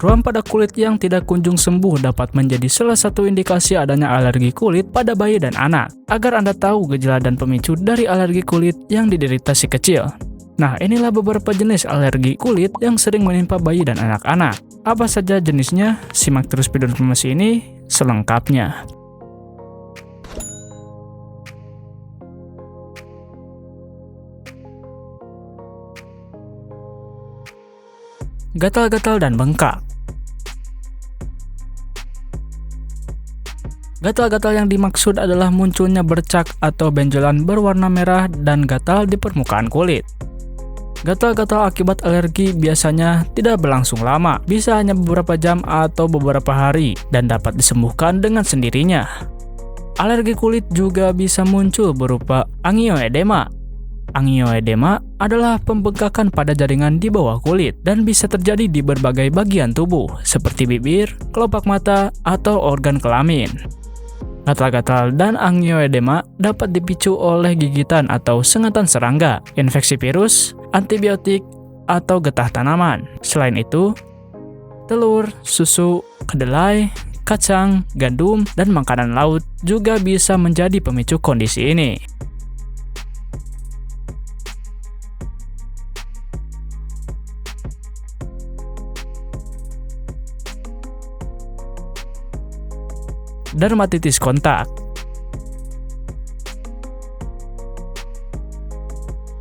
Ruam pada kulit yang tidak kunjung sembuh dapat menjadi salah satu indikasi adanya alergi kulit pada bayi dan anak. Agar Anda tahu gejala dan pemicu dari alergi kulit yang diderita si kecil. Nah, inilah beberapa jenis alergi kulit yang sering menimpa bayi dan anak-anak. Apa saja jenisnya? Simak terus video informasi ini selengkapnya. Gatal-gatal dan bengkak. Gatal-gatal yang dimaksud adalah munculnya bercak atau benjolan berwarna merah dan gatal di permukaan kulit. Gatal-gatal akibat alergi biasanya tidak berlangsung lama, bisa hanya beberapa jam atau beberapa hari, dan dapat disembuhkan dengan sendirinya. Alergi kulit juga bisa muncul berupa angioedema. Angioedema adalah pembengkakan pada jaringan di bawah kulit dan bisa terjadi di berbagai bagian tubuh seperti bibir, kelopak mata, atau organ kelamin. Gatal-gatal dan angioedema dapat dipicu oleh gigitan atau sengatan serangga, infeksi virus, antibiotik, atau getah tanaman. Selain itu, telur, susu, kedelai, kacang, gandum, dan makanan laut juga bisa menjadi pemicu kondisi ini. Dermatitis kontak.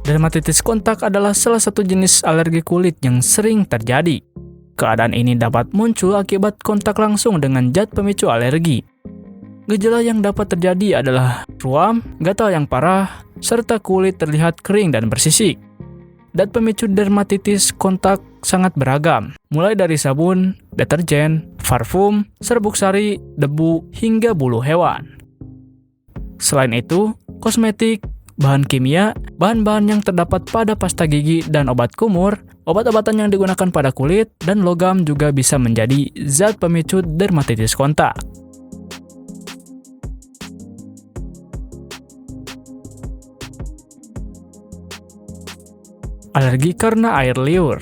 Dermatitis kontak adalah salah satu jenis alergi kulit yang sering terjadi. Keadaan ini dapat muncul akibat kontak langsung dengan zat pemicu alergi. Gejala yang dapat terjadi adalah ruam, gatal yang parah, serta kulit terlihat kering dan bersisik. Zat pemicu dermatitis kontak sangat beragam, mulai dari sabun, deterjen, parfum, serbuk sari, debu, hingga bulu hewan. Selain itu, kosmetik, bahan kimia, bahan-bahan yang terdapat pada pasta gigi dan obat kumur, obat-obatan yang digunakan pada kulit, dan logam juga bisa menjadi zat pemicu dermatitis kontak. Alergi karena air liur.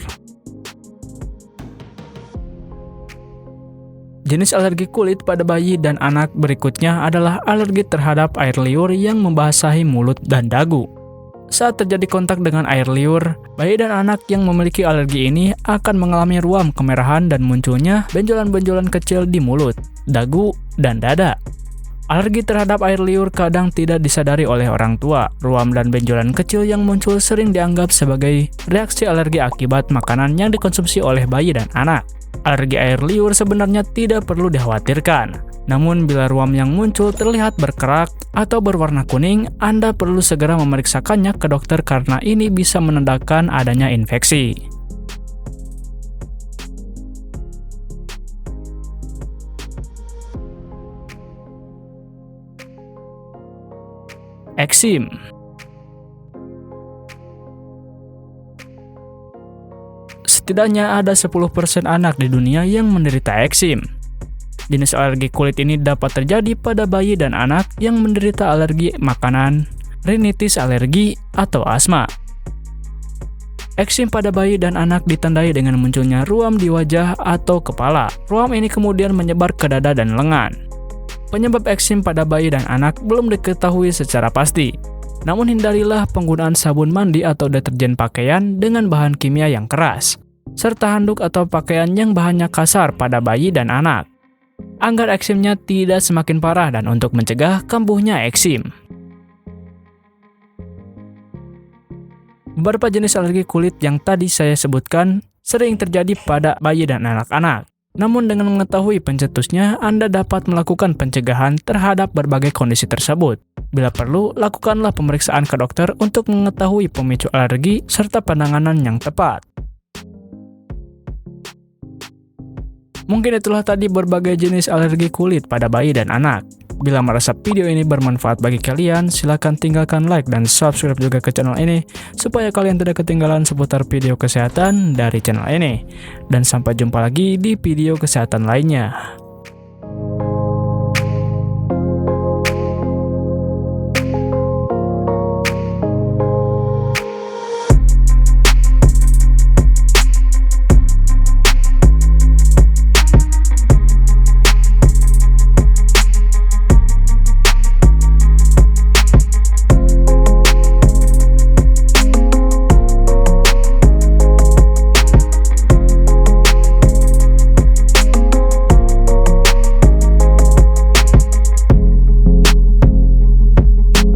Jenis alergi kulit pada bayi dan anak berikutnya adalah alergi terhadap air liur yang membasahi mulut dan dagu. Saat terjadi kontak dengan air liur, bayi dan anak yang memiliki alergi ini akan mengalami ruam kemerahan dan munculnya benjolan-benjolan kecil di mulut, dagu, dan dada. Alergi terhadap air liur kadang tidak disadari oleh orang tua. Ruam dan benjolan kecil yang muncul sering dianggap sebagai reaksi alergi akibat makanan yang dikonsumsi oleh bayi dan anak. Alergi air liur sebenarnya tidak perlu dikhawatirkan. Namun bila ruam yang muncul terlihat berkerak atau berwarna kuning, Anda perlu segera memeriksakannya ke dokter karena ini bisa menandakan adanya infeksi. Eksim. Setidaknya ada 10% anak di dunia yang menderita eksim. Jenis alergi kulit ini dapat terjadi pada bayi dan anak yang menderita alergi makanan, rinitis alergi, atau asma. Eksim pada bayi dan anak ditandai dengan munculnya ruam di wajah atau kepala. Ruam ini kemudian menyebar ke dada dan lengan. Penyebab eksim pada bayi dan anak belum diketahui secara pasti. Namun hindarilah penggunaan sabun mandi atau deterjen pakaian dengan bahan kimia yang keras, serta handuk atau pakaian yang bahannya kasar pada bayi dan anak, agar eksimnya tidak semakin parah dan untuk mencegah kambuhnya eksim. Beberapa jenis alergi kulit yang tadi saya sebutkan sering terjadi pada bayi dan anak-anak. Namun dengan mengetahui pencetusnya, Anda dapat melakukan pencegahan terhadap berbagai kondisi tersebut. Bila perlu, lakukanlah pemeriksaan ke dokter untuk mengetahui pemicu alergi serta penanganan yang tepat. Mungkin itulah tadi berbagai jenis alergi kulit pada bayi dan anak. Bila merasa video ini bermanfaat bagi kalian, silakan tinggalkan like dan subscribe juga ke channel ini supaya kalian tidak ketinggalan seputar video kesehatan dari channel ini. Dan sampai jumpa lagi di video kesehatan lainnya.